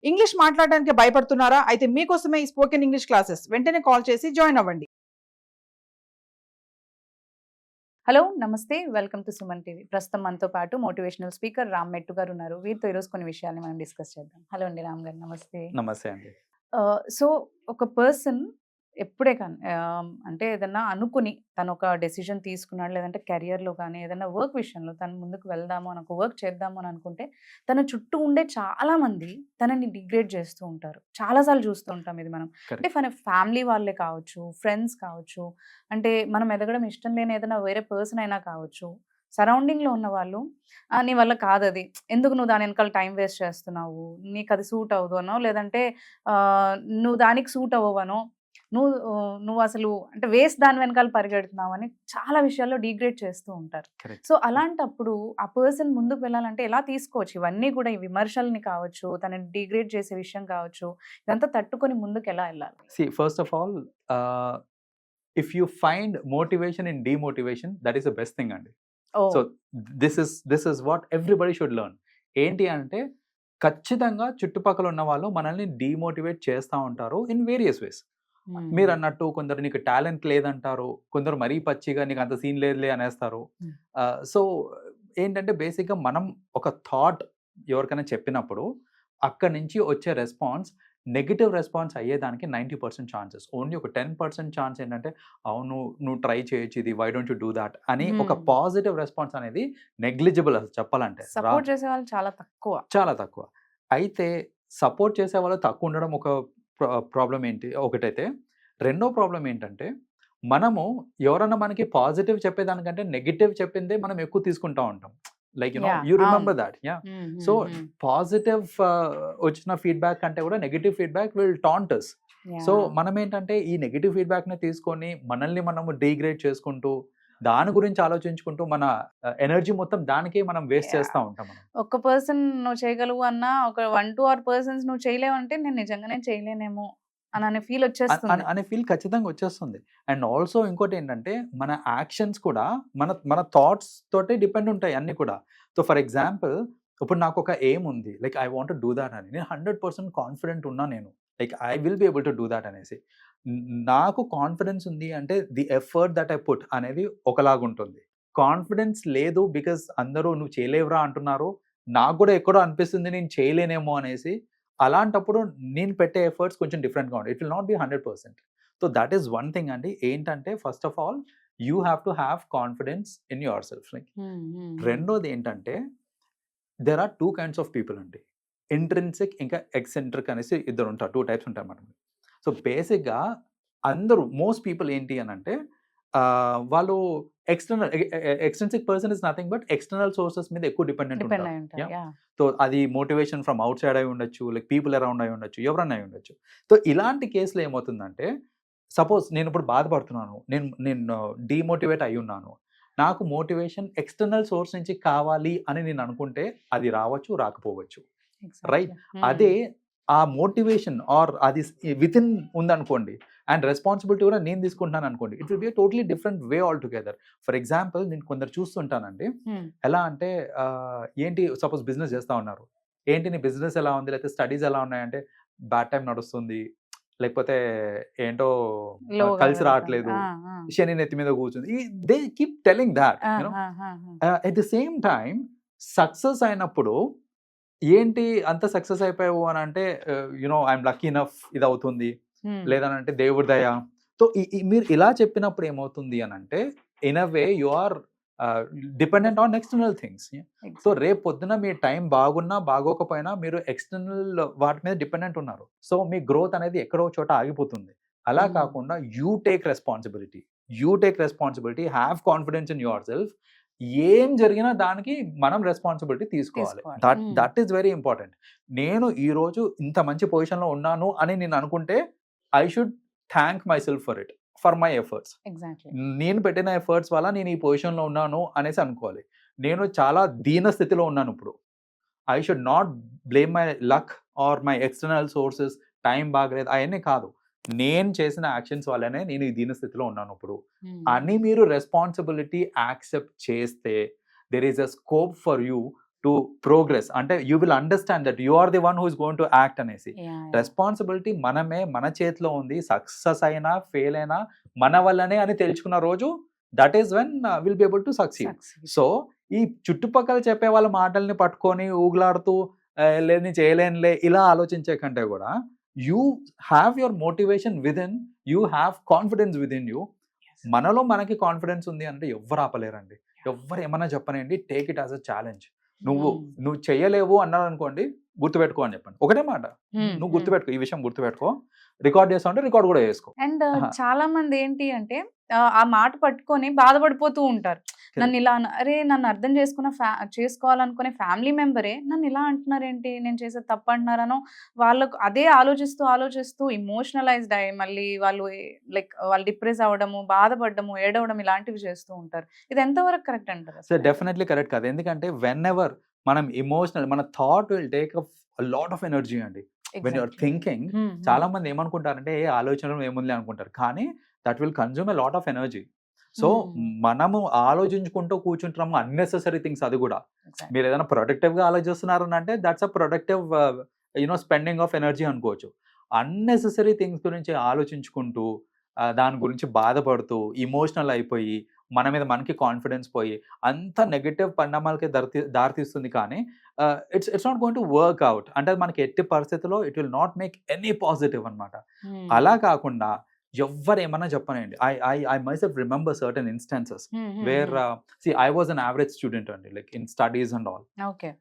English మాట్లాడడానికి భయపడుతున్నారా? అయితే మీకోసమే ఈ స్పోకెన్ ఇంగ్లీష్ క్లాసెస్. వెంటనే కాల్ చేసి జాయిన్ అవ్వండి. హలో నమస్తే, వెల్కమ్ టు సుమన్ టీవీ. ప్రస్తుతం మనతో పాటు మోటివేషనల్ స్పీకర్ రామ్ మెట్టు గారు ఉన్నారు. వీరితో ఈరోజు కొన్ని విషయాల్ని మనం డిస్కస్ చేద్దాం. హలో అండి రామ్ గారు, నమస్తే. నమస్తే అండి. సో ఒక పర్సన్ ఎప్పుడే కానీ అంటే ఏదన్నా అనుకుని తను ఒక డెసిషన్ తీసుకున్నాడు, లేదంటే కెరియర్లో కానీ ఏదైనా వర్క్ విషయంలో తను ముందుకు వెళ్దాము, నాకు వర్క్ చేద్దాము అని అనుకుంటే తన చుట్టూ ఉండే చాలామంది తనని డిగ్రేడ్ చేస్తూ ఉంటారు. చాలాసార్లు చూస్తూ ఉంటాం ఇది మనం. అంటే ఫ్యామిలీ వాళ్ళే కావచ్చు, ఫ్రెండ్స్ కావచ్చు, అంటే మనం ఎదగడం ఇష్టం లేని ఏదైనా వేరే పర్సన్ అయినా కావచ్చు, సరౌండింగ్లో ఉన్న వాళ్ళు నీ వల్ల కాదు అది, ఎందుకు నువ్వు దాని వెనకాల టైం వేస్ట్ చేస్తున్నావు, నీకు అది సూట్ అవ్వదు అనో, లేదంటే నువ్వు దానికి సూట్ అవ్వవనో, నువ్వు అసలు అంటే వేస్ట్ దాని వెనకాల పరిగెడుతున్నావు అని చాలా విషయాల్లో డిగ్రేడ్ చేస్తూ ఉంటారు. సో అలాంటప్పుడు ఆ పర్సన్ ముందుకు వెళ్ళాలంటే ఎలా తీసుకోవచ్చు ఇవన్నీ కూడా, ఈ విమర్శల్ని కావచ్చు, తనని డిగ్రేడ్ చేసే విషయం కావచ్చు, ఇదంతా తట్టుకొని ముందుకు ఎలా వెళ్ళాలి? First of all, if you find motivation in demotivation, that is the best thing అండి. So this is what everybody should learn. ఏంటి అంటే ఖచ్చితంగా చుట్టుపక్కల ఉన్న వాళ్ళు మనల్ని డిమోటివేట్ చేస్తూ ఉంటారు ఇన్ వేరియస్ వేస్. మీరు అన్నట్టు కొందరు నీకు టాలెంట్ లేదంటారు, కొందరు మరీ పచ్చిగా నీకు అంత సీన్ లేదులే అనేస్తారు. సో ఏంటంటే బేసిక్గా మనం ఒక థాట్ ఎవరికైనా చెప్పినప్పుడు అక్కడి నుంచి వచ్చే రెస్పాన్స్ నెగిటివ్ రెస్పాన్స్ అయ్యేదానికి 90% ఛాన్సెస్. ఓన్లీ ఒక 10% ఛాన్స్ ఏంటంటే అవును నువ్వు ట్రై చేయొచ్చు ఇది, why don't you do that అని ఒక పాజిటివ్ రెస్పాన్స్ అనేది నెగ్లిజిబుల్ అసలు చెప్పాలంటే. సపోర్ట్ చేసే వాళ్ళు చాలా తక్కువ. అయితే సపోర్ట్ చేసే వాళ్ళు తక్కువ ఉండడం ఒక ప్రాబ్లం ఏంటి ఒకటైతే. రెండో ప్రాబ్లం ఏంటంటే మనము ఎవరన్నా మనకి పాజిటివ్ చెప్పేదానికంటే నెగిటివ్ చెప్పిందే మనం ఎక్కువ తీసుకుంటా ఉంటాం. Like you remember that. So positive వచ్చిన ఫీడ్బ్యాక్ కంటే కూడా negative feedback will taunt us. So మనం ఏంటంటే ఈ నెగిటివ్ ఫీడ్బ్యాక్ ని తీసుకొని మనల్ని మనము డిగ్రేడ్ చేసుకుంటూ దాని గురించి ఆలోచించుకుంటూ మన ఎనర్జీ మొత్తం దానికే మనం వేస్ట్ చేస్తూ ఉంటాం. ఒక పర్సన్ నువ్వు చేయగలవు అన్నా, ఒక 1-2 పర్సన్స్ నువ్వు చేయలేవు అంటే నేను నిజంగానే చేయలేనేమో అనే ఫీల్ వచ్చేస్తుంది, అనే ఫీల్ ఖచ్చితంగా వచ్చేస్తుంది. అండ్ ఆల్సో ఇంకోటి ఏంటంటే మన యాక్షన్స్ కూడా మన థాట్స్ తోటే డిపెండ్ ఉంటాయి అన్ని కూడా. సో ఫర్ ఎగ్జాంపుల్ ఇప్పుడు నాకు ఒక ఎయిమ్ ఉంది, like I want to do that అని, నేను 100% కాన్ఫిడెంట్ ఉన్నా, నేను like I will be able to do that అనేసి. నాకు కాన్ఫిడెన్స్ ఉంది అంటే the effort that I put అనేది ఒకలాగుంటుంది. కాన్ఫిడెన్స్ లేదు బికాస్ అందరూ నువ్వు చేయలేవురా అంటున్నారు, నాకు కూడా ఎక్కడో అనిపిస్తుంది నేను చేయలేనేమో అనేసి. అలాంటప్పుడు నేను పెట్టే ఎఫర్ట్స్ కొంచెం డిఫరెంట్గా ఉంటాయి. It will not be 100%. So that is one thing అండి. ఏంటంటే first of all you have to have confidence in yourself. Like రెండోది ఏంటంటే there are 2 kinds of people అండి. ఇంట్రిన్సిక్ ఇంకా ఎక్సెంట్రిక్ అనేసి ఇద్దరు ఉంటారు, 2 types ఉంటారు మనకి. సో బేసిక్గా అందరూ మోస్ట్ పీపుల్ ఏంటి అని అంటే వాళ్ళు extrinsic person is nothing but external sources మీద ఎక్కువ డిపెండెంట్ ఉంటారు. సో అది మోటివేషన్ ఫ్రమ్ అవుట్ సైడ్ అయి ఉండొచ్చు, లైక్ పీపుల్ అరౌండ్ అయి ఉండొచ్చు, ఎవరన్నా అయి ఉండొచ్చు. సో ఇలాంటి కేసులో ఏమవుతుందంటే సపోజ్ నేను ఇప్పుడు బాధపడుతున్నాను, నేను డిమోటివేట్ అయి ఉన్నాను, నాకు మోటివేషన్ ఎక్స్టర్నల్ సోర్స్ నుంచి కావాలి అని నేను అనుకుంటే అది రావచ్చు రాకపోవచ్చు, రైట్? అదే ఆ మోటివేషన్ ఆర్ అది విత్ ఇన్ ఉందనుకోండి అండ్ రెస్పాన్సిబిలిటీ కూడా నేను తీసుకుంటున్నాను అనుకోండి, it will be totally different way all together. For example నేను కొందరు చూస్తుంటానండి, ఎలా అంటే ఏంటి సపోజ్ బిజినెస్ చేస్తూ ఉన్నారు, ఏంటి నీ బిజినెస్ ఎలా ఉంది, లేకపోతే స్టడీస్ ఎలా ఉన్నాయంటే బ్యాడ్ టైం నడుస్తుంది, లేకపోతే ఏంటో కలిసి రావట్లేదు, శని నెత్తి మీద కూర్చుంది, they keep telling that. At the same time success అయినప్పుడు ఏంటి అంత సక్సెస్ అయిపోయావు అని అంటే ఐఎమ్ లక్కీ ఇనఫ్ ఇది అవుతుంది, లేదనంటే దేవుడి దయ. సో మీరు ఇలా చెప్పినప్పుడు ఏమవుతుంది అని అంటే in a way you are dependent on external things. So రేపు పొద్దున మీ టైం బాగున్నా బాగోకపోయినా మీరు ఎక్స్టర్నల్ వాటి మీద డిపెండెంట్ ఉన్నారు. సో మీ గ్రోత్ అనేది ఎక్కడో చోట ఆగిపోతుంది. అలా కాకుండా you take responsibility, have confidence in your self. ఏం జరిగినా దానికి మనం రెస్పాన్సిబిలిటీ తీసుకోవాలి. That is very important. నేను ఈరోజు ఇంత మంచి పొజిషన్లో ఉన్నాను అని నేను అనుకుంటే I should thank my self for it, for my efforts. నేను పెట్టిన ఎఫర్ట్స్ వల్ల నేను ఈ పొజిషన్లో ఉన్నాను అనేసి అనుకోవాలి. నేను చాలా దీన స్థితిలో ఉన్నాను ఇప్పుడు, I should not blame my luck or my external sources, time బాగలేదు అవన్నీ కాదు, నేను చేసిన యాక్షన్స్ వల్లనే నేను ఈ దీన స్థితిలో ఉన్నాను ఇప్పుడు అని మీరు రెస్పాన్సిబిలిటీ యాక్సెప్ట్ చేస్తే there is a scope for you to progress. అంటే you will understand that you are the one who is going to act అనేసి. రెస్పాన్సిబిలిటీ మనమే, మన చేతిలో ఉంది. సక్సెస్ అయినా ఫెయిల్ అయినా మన వల్లనే అని తెలుసుకున్న రోజు that is when will be able to succeed. So ఈ చుట్టుపక్కల చెప్పే వాళ్ళ మాటల్ని పట్టుకొని ఊగులాడుతూ లేదు నేను చేయలేనులే ఇలా ఆలోచించే కంటే కూడా you have your motivation with in, you have confidence with in you. మనలో మనకి కాన్ఫిడెన్స్ ఉంది అంటే ఎవ్వరు ఆపలేరండి. ఎవ్వరు ఏమన్నా చెప్పనండి, take it as a challenge. నువ్వు చేయలేవు అన్నారు అనుకోండి, గుర్తుపెట్టుకో అని చెప్పండి. ఒకటే మాట, నువ్వు గుర్తుపెట్టుకో, ఈ విషయం గుర్తుపెట్టుకో. రికార్డ్ చేస్తా ఉంటే రికార్డ్ కూడా చేసుకో. అండ్ చాలా మంది ఏంటి అంటే ఆ మాట పట్టుకొని బాధపడిపోతూ ఉంటారు. నన్ను ఇలా అరే నన్ను అర్థం చేసుకోవాలనుకునే ఫ్యామిలీ మెంబరే నన్ను ఇలా అంటున్నారేంటి, నేను చేసేది తప్పు అంటున్నారనో వాళ్ళకు అదే ఆలోచిస్తూ ఇమోషనలైజ్డ్ అయ్యి మళ్ళీ వాళ్ళు లైక్ వాళ్ళు డిప్రెస్ అవ్వడము, బాధపడము, ఏడవడం ఇలాంటివి చేస్తూ ఉంటారు. ఇది ఎంతవరకు కరెక్ట్ అంటారు? సో డెఫినెట్లీ కరెక్ట్ కాదు. ఎందుకంటే వెన్ ఎవర్ మనం ఎమోషనల్, మన thought will take a lot of energy అండి. వెన్ యూఆర్ థింకింగ్, చాలా మంది ఏమనుకుంటారంటే ఏ ఆలోచనలు ఏముంది అనుకుంటారు, కానీ that will consume a lot of energy. So మనము ఆలోచించుకుంటూ కూర్చుంటున్నాము అన్నెసెసరీ థింగ్స్. అది కూడా మీరు ఏదైనా ప్రొడక్టివ్ గా ఆలోచిస్తున్నారని అంటే that's a productive spending of energy అనుకోవచ్చు. అన్నెసెసరీ థింగ్స్ గురించి ఆలోచించుకుంటూ దాని గురించి బాధపడుతూ ఇమోషనల్ అయిపోయి మన మీద మనకి కాన్ఫిడెన్స్ పోయి అంత నెగటివ్ పరిణామాలకి దారితీస్తుంది. కానీ it's not going to work out. అంటే మనకి ఎట్టి పరిస్థితుల్లో it will not make any positive అనమాట. అలా కాకుండా ఎవ్వరు ఏమన్నా చెప్పనండి. I myself remember certain instances where see I was an average student only, like in studies and all. Okay.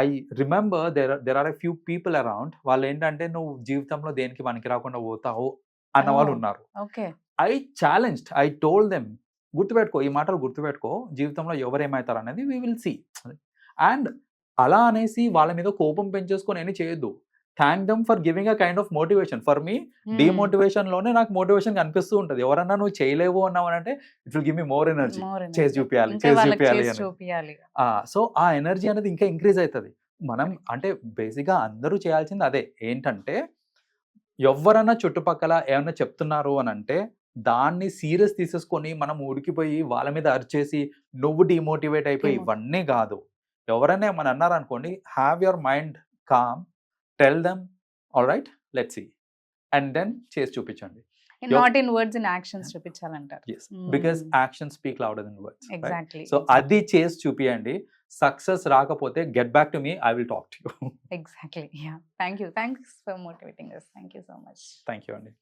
I remember there are a few people around, వాళ్ళు ఏంటంటే నువ్వు జీవితంలో దేనికి పనికి రాకుండా పోతావు అన్న వాళ్ళు ఉన్నారు. I challenged, I told them, గుర్తుపెట్టుకో, ఈ మాటలు గుర్తుపెట్టుకో, జీవితంలో ఎవరు ఏమవుతారు అనేది we will see. అండ్ అలా అనేసి వాళ్ళ మీద కోపం పెంచేసుకొని ఏమీ చేయొద్దు. Thank them for giving a kind of motivation. For me demotivation లోనే నాకు మోటివేషన్ కనిపిస్తూ ఉంటుంది. ఎవరన్నా నువ్వు చేయలేవు అన్నావు అంటే it will give me more energy. చేసి చూపించాలి అని. సో ఆ ఎనర్జీ అనేది ఇంకా ఇంక్రీజ్ అవుతుంది. మనం అంటే బేసిక్గా అందరూ చేయాల్సింది అదే. ఏంటంటే ఎవరన్నా చుట్టుపక్కల ఏమన్నా చెప్తున్నారు అని అంటే దాన్ని సీరియస్ తీసేసుకొని మనం ఉడికిపోయి వాళ్ళ మీద అరిచేసి నువ్వు డిమోటివేట్ అయిపోయి ఇవన్నీ కాదు. ఎవరైనా ఏమన్నా అన్నారు అనుకోండి, have your mind calm, tell them all right, let's see, and then chase చూపించండి. not in words, in actions చూపించాలంటారు. Yes, because actions speak louder than words. Exactly. Right? So అది చేసి చూపియండి. సక్సెస్ రాకపోతే get back to me, I will talk to you. Exactly. Yeah, thank you, thanks for motivating us. Thank you so much. Thank you అండి.